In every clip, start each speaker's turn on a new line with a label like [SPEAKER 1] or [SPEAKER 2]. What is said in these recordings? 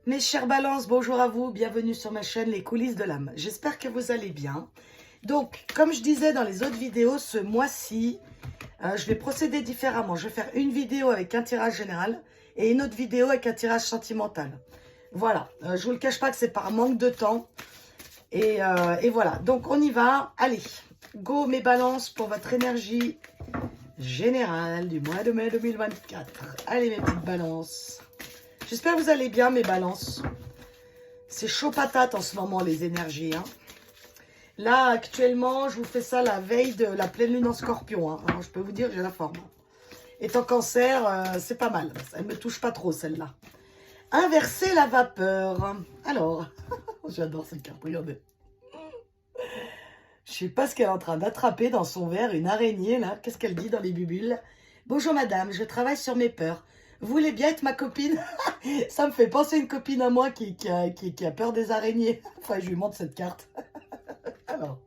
[SPEAKER 1] Mes chers balances, bonjour à vous, bienvenue sur ma chaîne Les coulisses de l'âme. J'espère que vous allez bien. Donc, comme je disais dans les autres vidéos, ce mois-ci, je vais procéder différemment. Je vais faire une vidéo avec un tirage général et une autre vidéo avec un tirage sentimental. Voilà, je vous le cache pas que c'est par manque de temps. Et voilà, donc on y va. Allez, go mes balances pour votre énergie générale du mois de mai 2024. Allez mes petites balances. J'espère que vous allez bien mes balances. C'est chaud patate en ce moment les énergies. Hein. Là actuellement je vous fais ça la veille de la pleine lune en scorpion. Hein. Alors, je peux vous dire que j'ai la forme. Étant cancer, c'est pas mal. Elle me touche pas trop celle-là. Inverser la vapeur. Alors, j'adore cette carte, regardez. Je sais pas ce qu'elle est en train d'attraper dans son verre, une araignée là. Qu'est-ce qu'elle dit dans les bulles? Bonjour madame, je travaille sur mes peurs. Vous voulez bien être ma copine? Ça me fait penser à une copine à moi qui a peur des araignées. Enfin, je lui montre cette carte. Alors,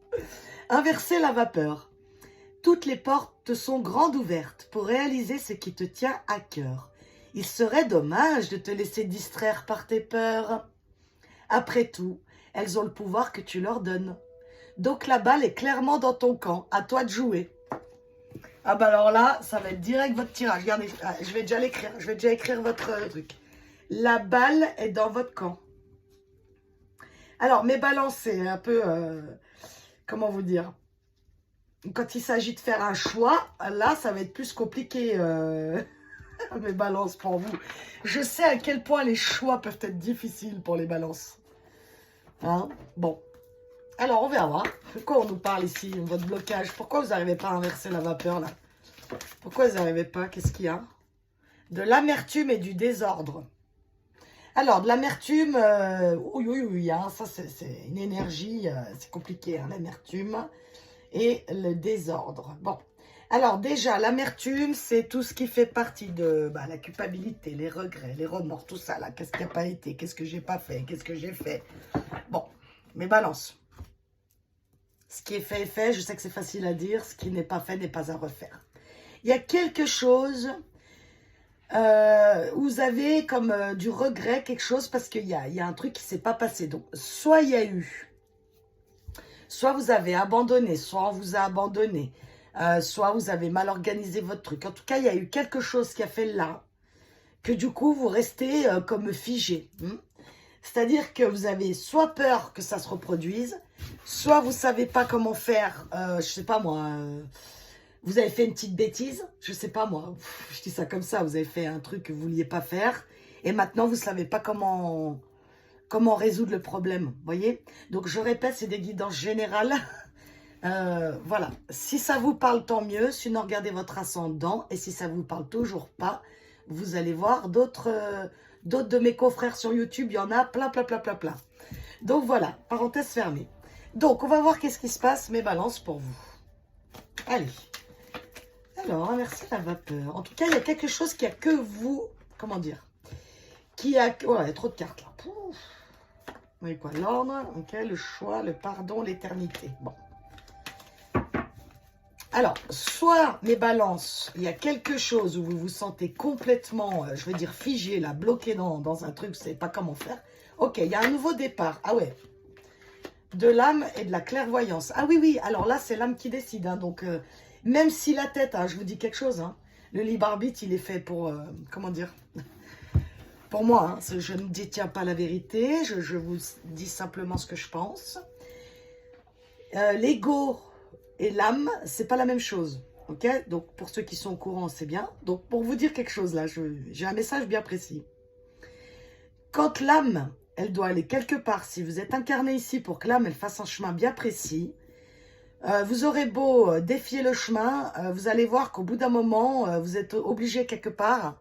[SPEAKER 1] inverser la vapeur. Toutes les portes te sont grandes ouvertes pour réaliser ce qui te tient à cœur. Il serait dommage de te laisser distraire par tes peurs. Après tout, elles ont le pouvoir que tu leur donnes. Donc la balle est clairement dans ton camp. À toi de jouer. Ah bah alors là, ça va être direct votre tirage. Regardez, je vais déjà l'écrire. Je vais déjà écrire votre truc. La balle est dans votre camp. Alors, mes balances, c'est un peu... comment vous dire? Quand il s'agit de faire un choix, là, ça va être plus compliqué, mes balances, pour vous. Je sais à quel point les choix peuvent être difficiles pour les balances. Hein? Bon. Alors, on verra. Pourquoi on nous parle ici, votre blocage? Pourquoi vous n'arrivez pas à inverser la vapeur, là? Pourquoi vous n'arrivez pas? Qu'est-ce qu'il y a? De l'amertume et du désordre. Alors, de l'amertume, oui, hein, ça c'est une énergie, c'est compliqué, hein, l'amertume et le désordre. Bon, alors déjà, l'amertume, c'est tout ce qui fait partie de la culpabilité, les regrets, les remords, tout ça, là. Qu'est-ce qui n'a pas été? Qu'est-ce que j'ai pas fait? Qu'est-ce que j'ai fait? Bon, mes balances. Ce qui est fait est fait, je sais que c'est facile à dire, ce qui n'est pas fait n'est pas à refaire. Il y a quelque chose... vous avez comme du regret, quelque chose, parce qu'il y a un truc qui ne s'est pas passé. Donc, soit il y a eu, soit vous avez abandonné, soit on vous a abandonné, soit vous avez mal organisé votre truc. En tout cas, il y a eu quelque chose qui a fait là, que du coup, vous restez comme figé. C'est-à-dire que vous avez soit peur que ça se reproduise, soit vous ne savez pas comment faire, je ne sais pas moi... vous avez fait une petite bêtise, je sais pas moi, je dis ça comme ça, vous avez fait un truc que vous ne vouliez pas faire, et maintenant vous ne savez pas comment résoudre le problème, voyez? Donc je répète, c'est des guidances générales. Voilà, si ça vous parle, tant mieux, sinon regardez votre ascendant, et si ça vous parle toujours pas, vous allez voir d'autres de mes confrères sur YouTube, il y en a plein. Donc voilà, parenthèse fermée. Donc on va voir qu'est-ce qui se passe, mes balances, pour vous. Allez. Alors, inverser la vapeur. En tout cas, il y a quelque chose qui a que vous... Comment dire? Qui a... Oh, il y a trop de cartes, là. Pouf. Oui, quoi? L'ordre, ok, le choix, le pardon, l'éternité. Bon. Alors, soit, mes balances, il y a quelque chose où vous vous sentez complètement, je veux dire, figé, là, bloqué dans un truc, vous ne savez pas comment faire. Ok, il y a un nouveau départ. Ah ouais. De l'âme et de la clairvoyance. Ah oui, alors là, c'est l'âme qui décide, hein, donc... même si la tête, hein, je vous dis quelque chose, hein, le libre arbitre, il est fait pour, comment dire, pour moi, hein, je ne détiens pas la vérité, je vous dis simplement ce que je pense. L'ego et l'âme, c'est pas la même chose, ok? Donc, pour ceux qui sont au courant, c'est bien. Donc, pour vous dire quelque chose, là, j'ai un message bien précis. Quand l'âme, elle doit aller quelque part, si vous êtes incarné ici pour que l'âme, elle fasse un chemin bien précis, vous aurez beau défier le chemin, vous allez voir qu'au bout d'un moment, vous êtes obligé quelque part.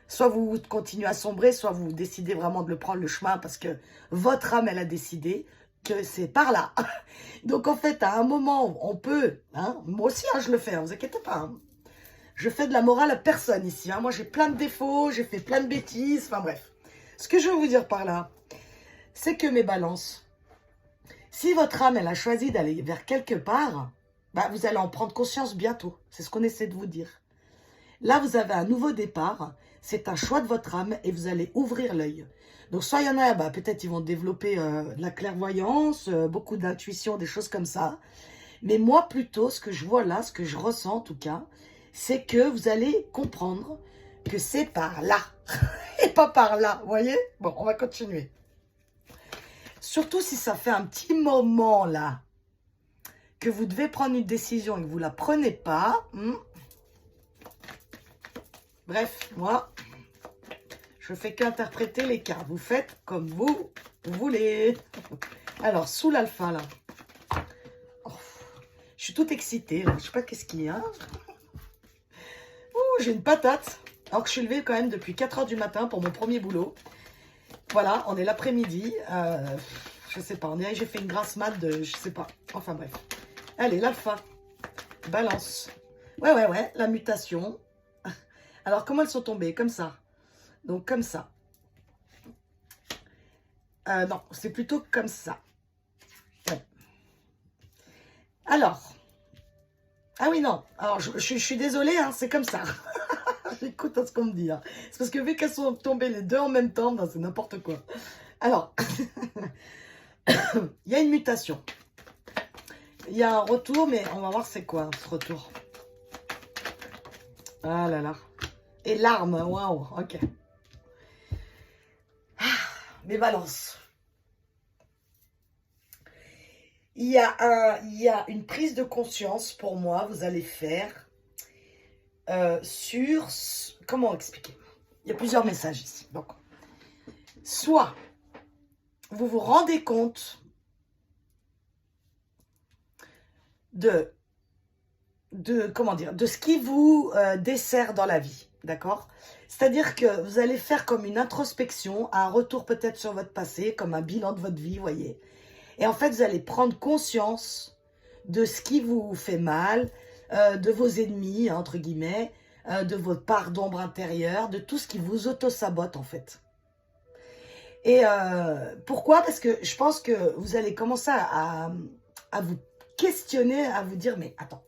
[SPEAKER 1] Soit vous continuez à sombrer, soit vous décidez vraiment de le prendre le chemin parce que votre âme, elle a décidé que c'est par là. Donc en fait, à un moment, on peut, hein, moi aussi hein, je le fais, hein, vous inquiétez pas. Hein. Je fais de la morale à personne ici. Hein. Moi j'ai plein de défauts, j'ai fait plein de bêtises, enfin bref. Ce que je veux vous dire par là, c'est que mes balances, si votre âme, elle a choisi d'aller vers quelque part, bah, vous allez en prendre conscience bientôt. C'est ce qu'on essaie de vous dire. Là, vous avez un nouveau départ. c'est un choix de votre âme et vous allez ouvrir l'œil. Donc, soit il y en a, peut-être ils vont développer de la clairvoyance, beaucoup d'intuition, des choses comme ça. Mais moi, plutôt, ce que je vois là, ce que je ressens en tout cas, c'est que vous allez comprendre que c'est par là et pas par là, vous voyez? Bon, on va continuer. Surtout si ça fait un petit moment là, que vous devez prendre une décision et que vous ne la prenez pas. Bref, moi, je fais qu'interpréter les cas. Vous faites comme vous voulez. Alors, sous l'alpha, là. Oh, je suis toute excitée, là. Je sais pas qu'est-ce qu'il y a. Ouh, j'ai une patate. Alors que je suis levée quand même depuis 4 h du matin pour mon premier boulot. Voilà, on est l'après-midi. Je sais pas, on dirait que j'ai fait une grasse mat de... Je sais pas. Enfin, bref. Allez, l'alpha. Balance. Ouais, la mutation. Alors, comment elles sont tombées? Comme ça. Donc, comme ça. Non, c'est plutôt comme ça. Ouais. Alors. Ah oui, non. Alors, je suis désolée, hein, c'est comme ça. J'écoute à ce qu'on me dit. Hein. C'est parce que vu qu'elles sont tombées les deux en même temps, c'est n'importe quoi. Alors, il y a une mutation. Il y a un retour, mais on va voir c'est quoi ce retour. Ah là là. Et l'arme, waouh, ok. Les balances. Il y a une prise de conscience pour moi, vous allez faire sur... Comment expliquer? Il y a plusieurs messages ici. Donc, soit vous vous rendez compte de comment dire, de ce qui vous dessert dans la vie, d'accord? C'est-à-dire que vous allez faire comme une introspection, un retour peut-être sur votre passé, comme un bilan de votre vie, vous voyez. Et en fait, vous allez prendre conscience de ce qui vous fait mal, de vos ennemis, hein, entre guillemets, de votre part d'ombre intérieure, de tout ce qui vous auto-sabote, en fait. Et pourquoi? Parce que je pense que vous allez commencer à vous questionner, à vous dire, mais attends,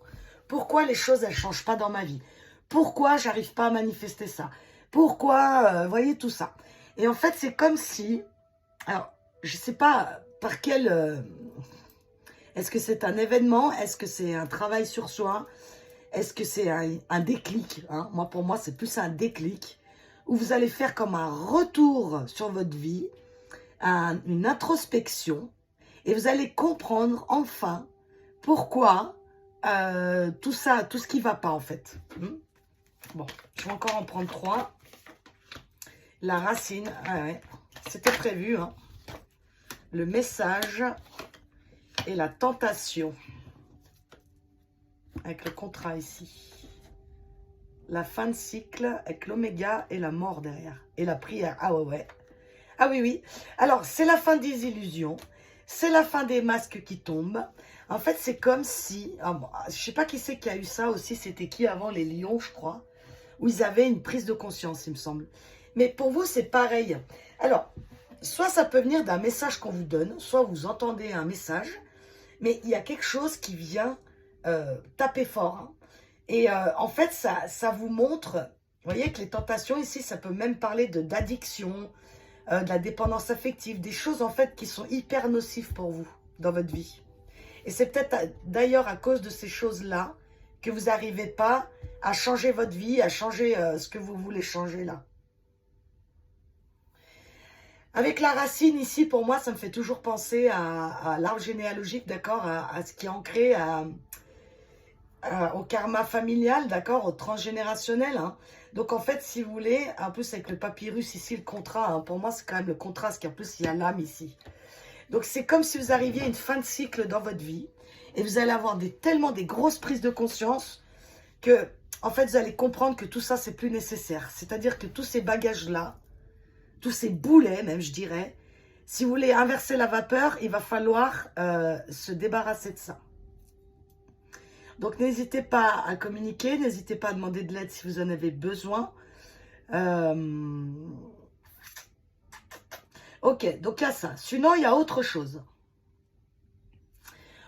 [SPEAKER 1] pourquoi les choses, elles ne changent pas dans ma vie? Pourquoi j'arrive pas à manifester ça? Pourquoi, voyez, tout ça. Et en fait, c'est comme si, alors, je ne sais pas par quel... est-ce que c'est un événement? Est-ce que c'est un travail sur soi? Est-ce que c'est un déclic, hein? Moi, pour moi, c'est plus un déclic où vous allez faire comme un retour sur votre vie, une introspection, et vous allez comprendre enfin pourquoi tout ça, tout ce qui ne va pas en fait. Bon, je vais encore en prendre 3. La racine, ouais, c'était prévu, hein. Le message et la tentation. Avec le contrat ici. La fin de cycle avec l'oméga et la mort derrière. Et la prière. Ah ouais. Ah oui. Alors, c'est la fin des illusions. C'est la fin des masques qui tombent. En fait, c'est comme si... je ne sais pas qui c'est qui a eu ça aussi. C'était qui avant? Les lions, je crois. Où ils avaient une prise de conscience, il me semble. Mais pour vous, c'est pareil. Alors, soit ça peut venir d'un message qu'on vous donne, soit vous entendez un message, mais il y a quelque chose qui vient taper fort. Hein. Et en fait, ça vous montre, vous voyez que les tentations ici, ça peut même parler d'addiction, de la dépendance affective, des choses en fait qui sont hyper nocives pour vous dans votre vie. Et c'est peut-être d'ailleurs à cause de ces choses-là que vous n'arrivez pas à changer votre vie, à changer ce que vous voulez changer là. Avec la racine ici, pour moi, ça me fait toujours penser à l'arbre généalogique, d'accord, à ce qui est ancré au karma familial, d'accord, au transgénérationnel. Hein. Donc, en fait, si vous voulez, en plus avec le papyrus ici, le contrat, hein, pour moi, c'est quand même le contrat, parce qu'en plus, il y a l'âme ici. Donc, c'est comme si vous arriviez à une fin de cycle dans votre vie, et vous allez avoir tellement des grosses prises de conscience que, en fait, vous allez comprendre que tout ça, c'est plus nécessaire. C'est-à-dire que tous ces bagages-là, tous ces boulets même, je dirais, si vous voulez inverser la vapeur, il va falloir se débarrasser de ça. Donc, n'hésitez pas à communiquer, n'hésitez pas à demander de l'aide si vous en avez besoin. Ok, donc il y a ça. Sinon, il y a autre chose.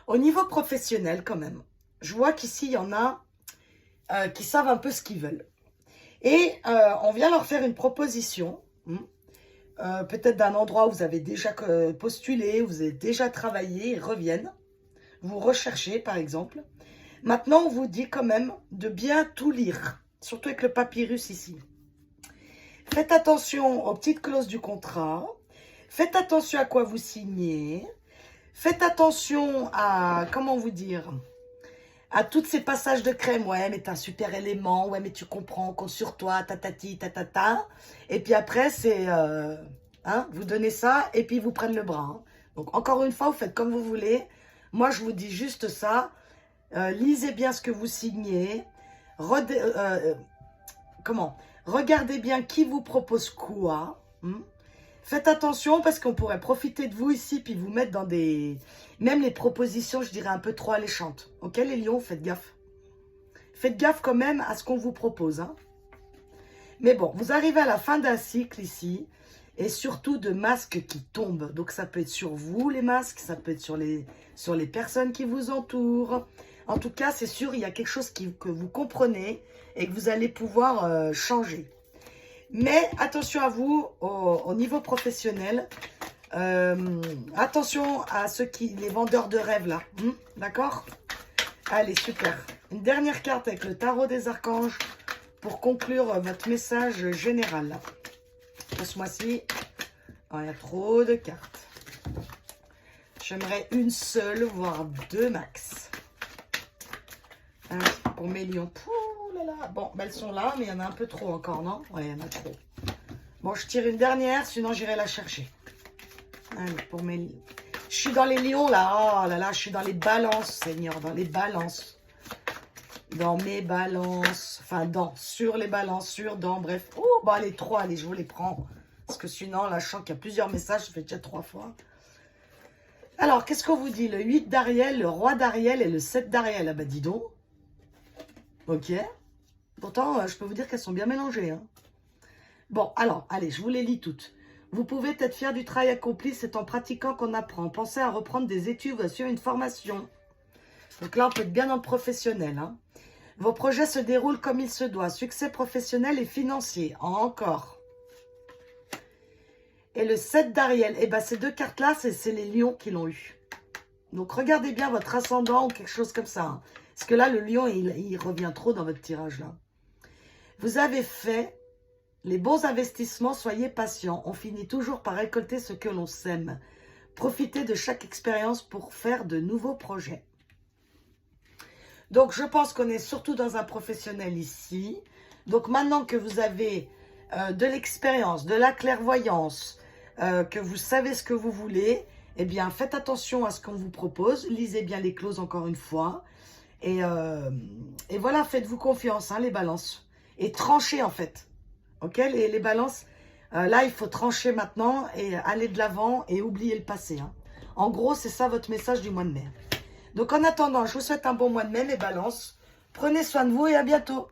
[SPEAKER 1] Au niveau professionnel, quand même, je vois qu'ici, il y en a qui savent un peu ce qu'ils veulent. Et on vient leur faire une proposition, peut-être d'un endroit où vous avez déjà postulé, où vous avez déjà travaillé, ils reviennent. Vous recherchez, par exemple. Maintenant, on vous dit quand même de bien tout lire, surtout avec le papyrus ici. Faites attention aux petites clauses du contrat. Faites attention à quoi vous signez. Faites attention à, comment vous dire, à tous ces passages de crème. Ouais, mais t'es un super élément. Ouais, mais tu comprends, on compte sur toi, tatati, tatata. Et puis après, c'est, vous donnez ça et puis ils vous prennent le bras. Hein. Donc, encore une fois, vous faites comme vous voulez. Moi, je vous dis juste ça. Lisez bien ce que vous signez. Regardez bien qui vous propose quoi. Faites attention parce qu'on pourrait profiter de vous ici puis vous mettre dans des... Même les propositions, je dirais, un peu trop alléchantes. Ok, les lions, faites gaffe. Faites gaffe quand même à ce qu'on vous propose. Hein. Mais bon, vous arrivez à la fin d'un cycle ici. Et surtout de masques qui tombent. Donc ça peut être sur vous les masques, ça peut être sur les personnes qui vous entourent. En tout cas, c'est sûr, il y a quelque chose que vous comprenez et que vous allez pouvoir changer. Mais attention à vous au niveau professionnel. Attention à les vendeurs de rêves là. D'accord? Allez, super. Une dernière carte avec le tarot des archanges pour conclure votre message général. Pour ce mois-ci, il y a trop de cartes. J'aimerais une seule, voire deux max. Pour mes lions. Pouh là là. Bon, elles sont là, mais il y en a un peu trop encore, non? Oui, il y en a trop. Bon, je tire une dernière, sinon j'irai la chercher. Allez, pour mes lions. Je suis dans les lions, là. Oh là là, je suis dans les balances, Seigneur, dans les balances. Dans mes balances. Enfin, sur les balances, bref. Oh, bah, les trois, allez, je vous les prends. Parce que sinon, là, je sens qu'il y a plusieurs messages, ça fait déjà 3 fois. Alors, qu'est-ce qu'on vous dit? Le 8 d'Ariel, le roi d'Ariel et le 7 d'Ariel. Ah bah, dis donc. Ok. Pourtant, je peux vous dire qu'elles sont bien mélangées. Hein. Bon, alors, allez, je vous les lis toutes. Vous pouvez être fier du travail accompli, c'est en pratiquant qu'on apprend. Pensez à reprendre des études ou à suivre une formation. Donc là, on peut être bien dans le professionnel. Hein. Vos projets se déroulent comme il se doit. Succès professionnel et financier. Encore. Et le 7 d'Ariel. Eh bien, ces deux cartes-là, c'est les lions qui l'ont eu. Donc, regardez bien votre ascendant ou quelque chose comme ça. Hein. Parce que là, le lion, il revient trop dans votre tirage, là. Vous avez fait les bons investissements, soyez patient. On finit toujours par récolter ce que l'on sème. Profitez de chaque expérience pour faire de nouveaux projets. Donc, je pense qu'on est surtout dans un professionnel ici. Donc, maintenant que vous avez de l'expérience, de la clairvoyance, que vous savez ce que vous voulez, eh bien, faites attention à ce qu'on vous propose. Lisez bien les clauses encore une fois. Et voilà, faites-vous confiance, hein, les balances. Et tranchez, en fait. Ok, les balances, là, il faut trancher maintenant et aller de l'avant et oublier le passé. Hein. En gros, c'est ça votre message du mois de mai. Donc, en attendant, je vous souhaite un bon mois de mai, mes balances. Prenez soin de vous et à bientôt.